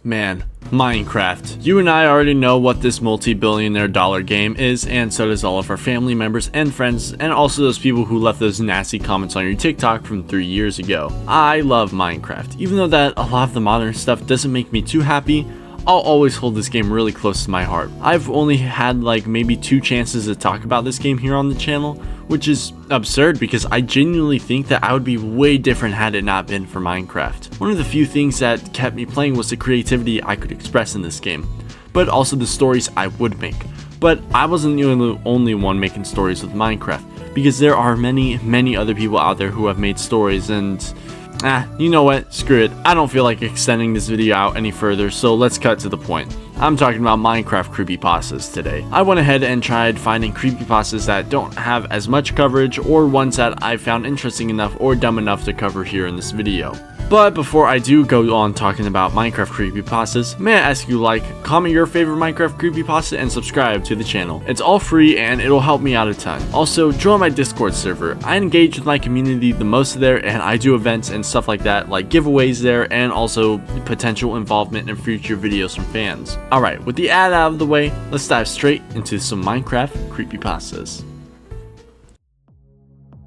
Man, Minecraft. You and I already know what this multi-billion-dollar dollar game is, and so does all of our family members and friends, and also those people who left those nasty comments on your TikTok from 3 years ago. I love Minecraft. Even though that a lot of the modern stuff doesn't make me too happy, I'll always hold this game really close to my heart. I've only had like maybe 2 chances to talk about this game here on the channel, which is absurd because I genuinely think that I would be way different had it not been for Minecraft. One of the few things that kept me playing was the creativity I could express in this game, but also the stories I would make. But I wasn't the only one making stories with Minecraft, because there are many other people out there who have made stories, and you know what, screw it, I don't feel like extending this video out any further, so let's cut to the point. I'm talking about Minecraft creepypastas today. I went ahead and tried finding creepypastas that don't have as much coverage, or ones that I found interesting enough or dumb enough to cover here in this video. But before I do go on talking about Minecraft creepypastas, may I ask you comment your favorite Minecraft creepypasta and subscribe to the channel. It's all free and it'll help me out a ton. Also, join my Discord server. I engage with my community the most there, and I do events and stuff like that, like giveaways there, and also potential involvement in future videos from fans. Alright, with the ad out of the way, let's dive straight into some Minecraft creepypastas.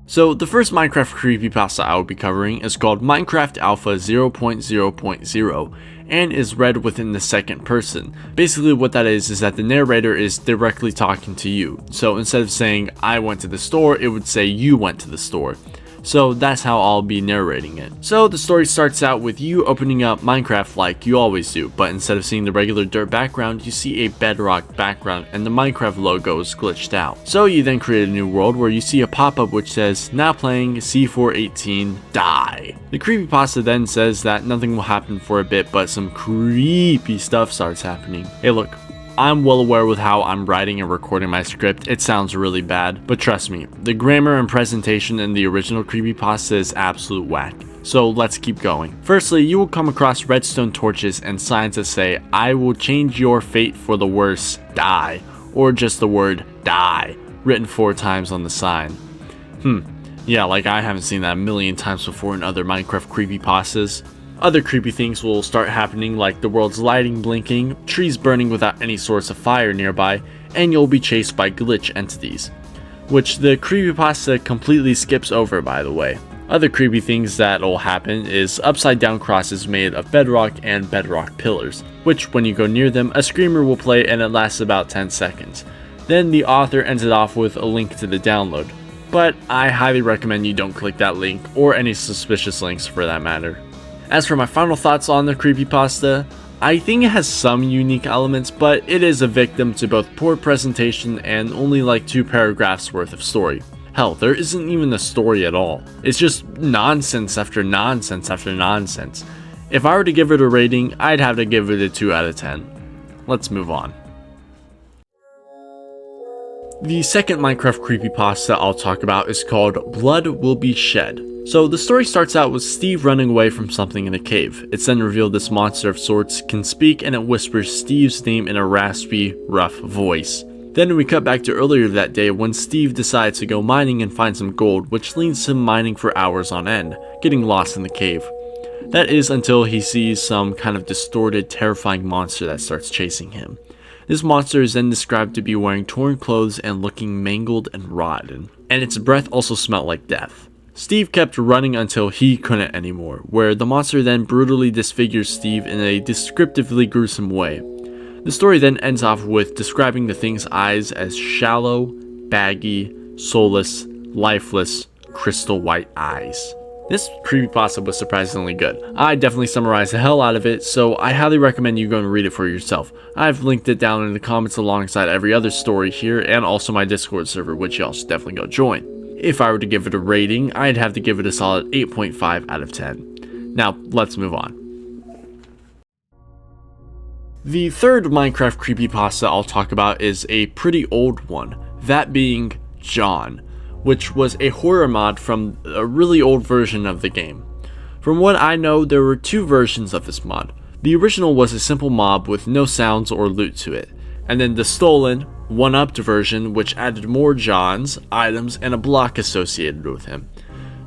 So the first Minecraft creepypasta I will be covering is called Minecraft Alpha 0.0.0 and is read within the second person. Basically what that is that the narrator is directly talking to you. So instead of saying I went to the store, it would say you went to the store. So that's how I'll be narrating it. So the story starts out with you opening up Minecraft like you always do, but instead of seeing the regular dirt background, you see a bedrock background and the Minecraft logo is glitched out. So you then create a new world where you see a pop-up which says, now playing C418, die. The creepypasta then says that nothing will happen for a bit, but some creepy stuff starts happening. Hey look, I'm well aware with how I'm writing and recording my script, it sounds really bad, but trust me, the grammar and presentation in the original creepypasta is absolute whack. So let's keep going. Firstly, you will come across redstone torches and signs that say, I will change your fate for the worse, die, or just the word die, written 4 times on the sign. Yeah, like I haven't seen that a million times before in other Minecraft creepypastas. Other creepy things will start happening, like the world's lighting blinking, trees burning without any source of fire nearby, and you'll be chased by glitch entities, which the creepypasta completely skips over, by the way. Other creepy things that'll happen is upside down crosses made of bedrock and bedrock pillars, which when you go near them, a screamer will play and it lasts about 10 seconds. Then the author ends it off with a link to the download, but I highly recommend you don't click that link, or any suspicious links for that matter. As for my final thoughts on the creepypasta, I think it has some unique elements, but it is a victim to both poor presentation and only like 2 paragraphs worth of story. Hell, there isn't even a story at all. It's just nonsense after nonsense after nonsense. If I were to give it a rating, I'd have to give it a 2 out of 10. Let's move on. The second Minecraft creepypasta I'll talk about is called Blood Will Be Shed. So the story starts out with Steve running away from something in a cave. It's then revealed this monster of sorts can speak, and it whispers Steve's name in a raspy, rough voice. Then we cut back to earlier that day when Steve decides to go mining and find some gold, which leads to him mining for hours on end, getting lost in the cave. That is until he sees some kind of distorted, terrifying monster that starts chasing him. This monster is then described to be wearing torn clothes and looking mangled and rotten, and its breath also smelled like death. Steve kept running until he couldn't anymore, where the monster then brutally disfigures Steve in a descriptively gruesome way. The story then ends off with describing the thing's eyes as shallow, baggy, soulless, lifeless, crystal white eyes. This creepypasta was surprisingly good. I definitely summarized the hell out of it, so I highly recommend you go and read it for yourself. I've linked it down in the comments alongside every other story here, and also my Discord server, which y'all should definitely go join. If I were to give it a rating, I'd have to give it a solid 8.5 out of 10. Now, let's move on. The third Minecraft creepypasta I'll talk about is a pretty old one, that being John, which was a horror mod from a really old version of the game. From what I know, there were 2 versions of this mod. The original was a simple mob with no sounds or loot to it, and then the stolen, one-upped version which added more Johns, items, and a block associated with him.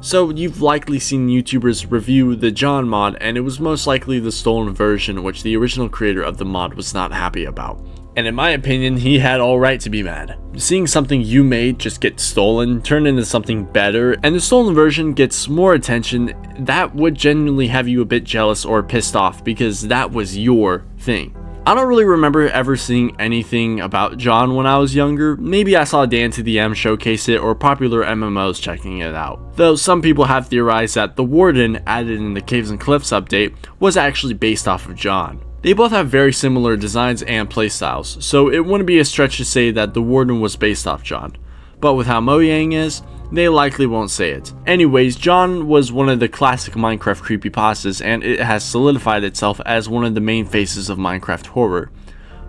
So you've likely seen YouTubers review the John mod, and it was most likely the stolen version, which the original creator of the mod was not happy about. And in my opinion, he had all right to be mad. Seeing something you made just get stolen, turn into something better, and the stolen version gets more attention, that would genuinely have you a bit jealous or pissed off, because that was your thing. I don't really remember ever seeing anything about John when I was younger. Maybe I saw Dan to the M showcase it or popular MMOs checking it out. Though some people have theorized that the Warden added in the Caves and Cliffs update was actually based off of John. They both have very similar designs and playstyles, so it wouldn't be a stretch to say that the Warden was based off John. But with how Mojang is, they likely won't say it. Anyways, John was one of the classic Minecraft creepypastas, and it has solidified itself as one of the main faces of Minecraft horror.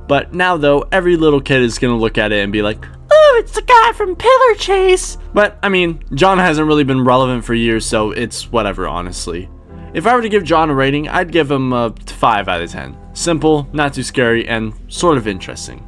But now though, every little kid is gonna look at it and be like, "Oh, it's the guy from Pillar Chase!" But I mean, John hasn't really been relevant for years, so it's whatever, honestly. If I were to give John a rating, I'd give him a 5 out of 10. Simple, not too scary, and sort of interesting.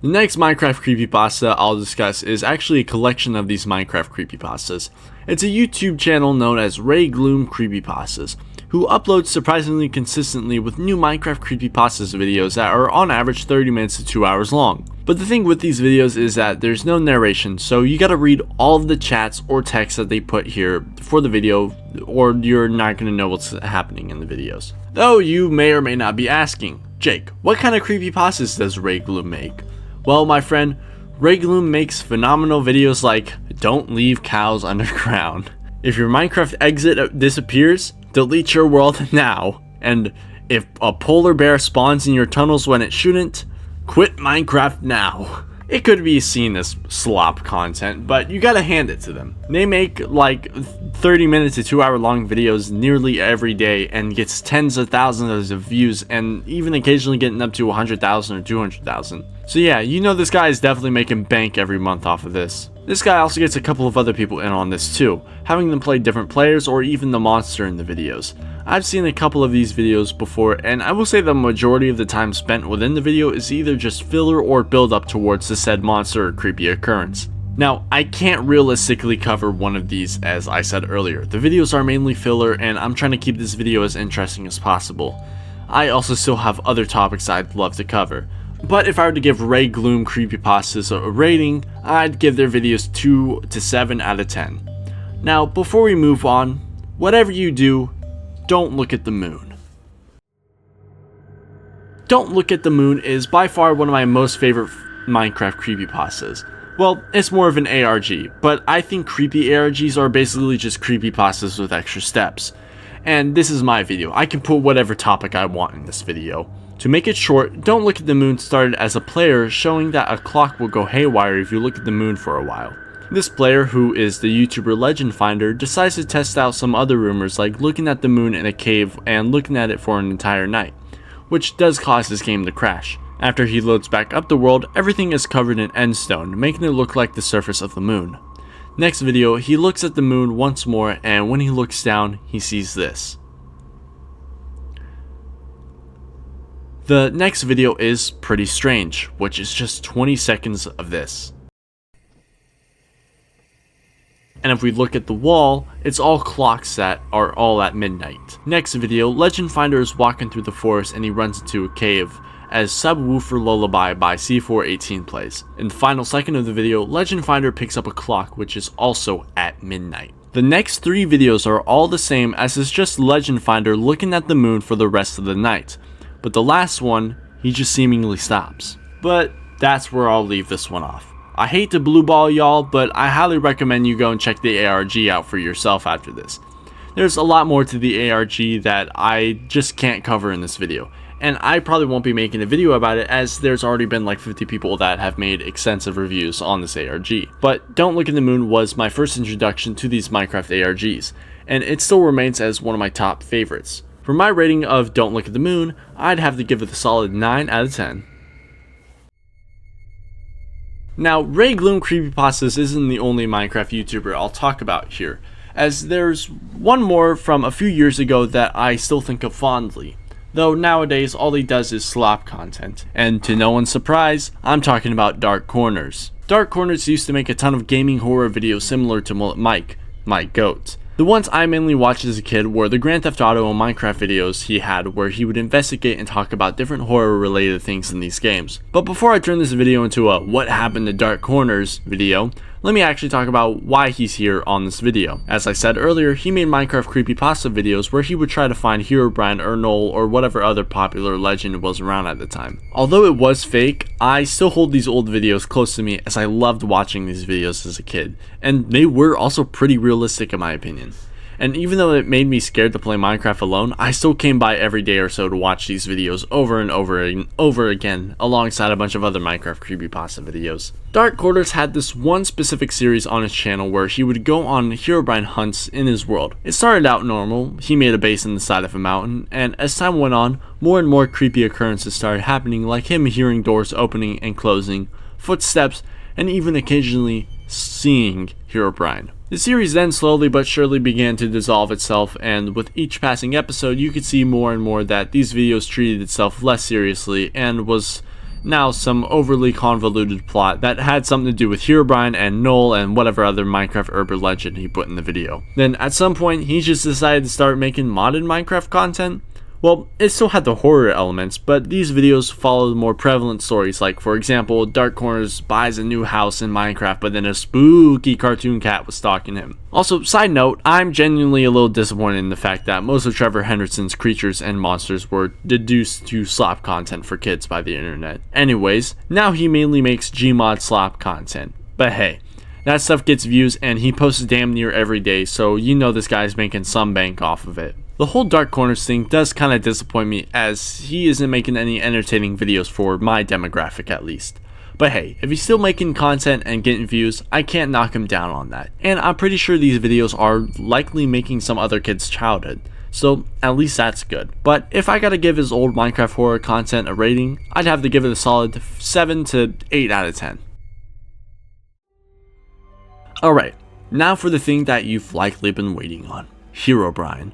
The next Minecraft creepypasta I'll discuss is actually a collection of these Minecraft creepypastas. It's a YouTube channel known as Raygloom Creepypastas, who uploads surprisingly consistently with new Minecraft creepypastas videos that are on average 30 minutes to 2 hours long. But the thing with these videos is that there's no narration, so you gotta read all of the chats or text that they put here for the video, or you're not gonna know what's happening in the videos. Though you may or may not be asking, Jake, what kind of creepypastas does Raygloom make? Well, my friend, Raygloom makes phenomenal videos like "Don't leave cows underground," "If your Minecraft exit disappears, delete your world now," and "If a polar bear spawns in your tunnels when it shouldn't, quit Minecraft now." It could be seen as slop content, but you gotta hand it to them. They make like 30 minute to 2 hour long videos nearly every day and gets tens of thousands of views and even occasionally getting up to 100,000 or 200,000. So yeah, you know this guy is definitely making bank every month off of this. This guy also gets a couple of other people in on this too, having them play different players or even the monster in the videos. I've seen a couple of these videos before, and I will say the majority of the time spent within the video is either just filler or build up towards the said monster or creepy occurrence. Now, I can't realistically cover one of these, as I said earlier. The videos are mainly filler, and I'm trying to keep this video as interesting as possible. I also still have other topics I'd love to cover. But if I were to give Raygloom Creepypastas a rating, I'd give their videos 2 to 7 out of 10. Now, before we move on, whatever you do, don't look at the moon. Don't Look at the Moon is by far one of my most favorite Minecraft creepypastas. Well, it's more of an ARG, but I think creepy ARGs are basically just creepypastas with extra steps. And this is my video. I can put whatever topic I want in this video. To make it short, Don't Look at the Moon started as a player showing that a clock will go haywire if you look at the moon for a while. This player, who is the YouTuber Legend Finder, decides to test out some other rumors like looking at the moon in a cave and looking at it for an entire night, which does cause his game to crash. After he loads back up the world, everything is covered in endstone, making it look like the surface of the moon. Next video, he looks at the moon once more, and when he looks down, he sees this. The next video is pretty strange, which is just 20 seconds of this. And if we look at the wall, it's all clocks that are all at midnight. Next video, Legend Finder is walking through the forest and he runs into a cave as Subwoofer Lullaby by C418 plays. In the final second of the video, Legend Finder picks up a clock which is also at midnight. The next 3 videos are all the same, as it's just Legend Finder looking at the moon for the rest of the night. But the last one, he just seemingly stops. But that's where I'll leave this one off. I hate to blue ball y'all, but I highly recommend you go and check the ARG out for yourself after this. There's a lot more to the ARG that I just can't cover in this video, and I probably won't be making a video about it as there's already been like 50 people that have made extensive reviews on this ARG. But Don't Look at the Moon was my first introduction to these Minecraft ARGs, and it still remains as one of my top favorites. For my rating of Don't Look at the Moon, I'd have to give it a solid 9 out of 10. Now, Raygloom Creepypastas isn't the only Minecraft YouTuber I'll talk about here, as there's one more from a few years ago that I still think of fondly, though nowadays all he does is slop content. And to no one's surprise, I'm talking about Dark Corners. Dark Corners used to make a ton of gaming horror videos similar to Mike Goat. The ones I mainly watched as a kid were the Grand Theft Auto and Minecraft videos he had where he would investigate and talk about different horror related things in these games. But before I turn this video into a what happened to Dark Corners video, let me actually talk about why he's here on this video. As I said earlier, he made Minecraft Creepypasta videos where he would try to find Herobrine or Noel or whatever other popular legend was around at the time. Although it was fake, I still hold these old videos close to me as I loved watching these videos as a kid, and they were also pretty realistic in my opinion. And even though it made me scared to play Minecraft alone, I still came by every day or so to watch these videos over and over again, alongside a bunch of other Minecraft Creepypasta videos. Dark Corners had this one specific series on his channel where he would go on Herobrine hunts in his world. It started out normal, he made a base in the side of a mountain, and as time went on, more and more creepy occurrences started happening, like him hearing doors opening and closing, footsteps, and even occasionally seeing Herobrine. The series then slowly but surely began to dissolve itself, and with each passing episode you could see more and more that these videos treated itself less seriously and was now some overly convoluted plot that had something to do with Herobrine and Noel and whatever other Minecraft urban legend he put in the video. Then at some point he just decided to start making modded Minecraft content. Well, it still had the horror elements, but these videos followed more prevalent stories, like for example, Dark Corners buys a new house in Minecraft but then a spooky cartoon cat was stalking him. Also, side note, I'm genuinely a little disappointed in the fact that most of Trevor Henderson's creatures and monsters were deduced to slop content for kids by the internet. Anyways, now he mainly makes Gmod slop content, but hey, that stuff gets views and he posts damn near every day, so you know this guy's making some bank off of it. The whole Dark Corners thing does kinda disappoint me as he isn't making any entertaining videos for my demographic at least. But hey, if he's still making content and getting views, I can't knock him down on that. And I'm pretty sure these videos are likely making some other kids' childhood, so at least that's good. But if I gotta give his old Minecraft horror content a rating, I'd have to give it a solid 7 to 8 out of 10. Alright, now for the thing that you've likely been waiting on, Herobrine.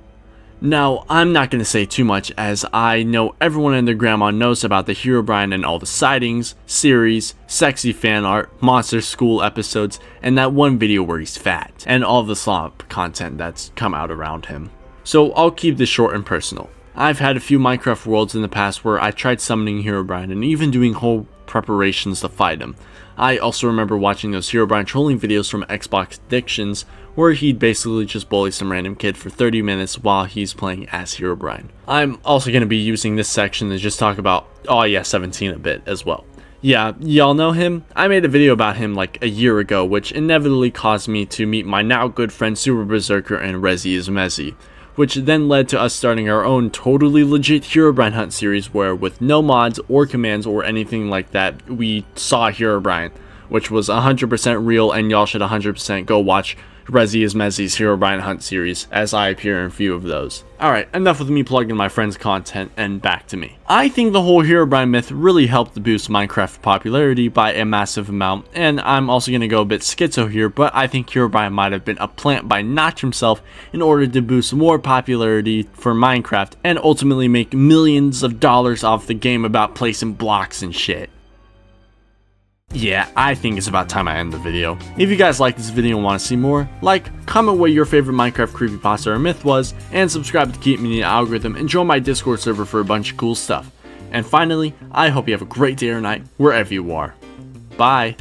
Now, I'm not going to say too much as I know everyone and their grandma knows about the Herobrine and all the sightings, series, sexy fan art, monster school episodes, and that one video where he's fat, and all the slop content that's come out around him. So I'll keep this short and personal. I've had a few Minecraft worlds in the past where I tried summoning Herobrine and even doing whole preparations to fight him. I also remember watching those Herobrine trolling videos from Xbox Addictions where he'd basically just bully some random kid for 30 minutes while he's playing as Herobrine. I'm also going to be using this section to just talk about Oh Yeah 17 a bit as well. Yeah, y'all know him? I made a video about him like a year ago, which inevitably caused me to meet my now good friend Super Berserker and Rezi is Mezzy, which then led to us starting our own totally legit Herobrine hunt series where with no mods or commands or anything like that, we saw Herobrine, which was 100% real, and y'all should 100% go watch Rezi is Mezzy's Herobrine hunt series as I appear in a few of those. Alright, enough with me plugging my friend's content and back to me. I think the whole Herobrine myth really helped to boost Minecraft popularity by a massive amount, and I'm also going to go a bit schizo here, but I think Herobrine might have been a plant by Notch himself in order to boost more popularity for Minecraft and ultimately make millions of dollars off the game about placing blocks and shit. Yeah, I think it's about time I end the video. If you guys like this video and want to see more, like, comment what your favorite Minecraft creepypasta or myth was, and subscribe to keep me in the algorithm and join my Discord server for a bunch of cool stuff. And finally, I hope you have a great day or night wherever you are. Bye!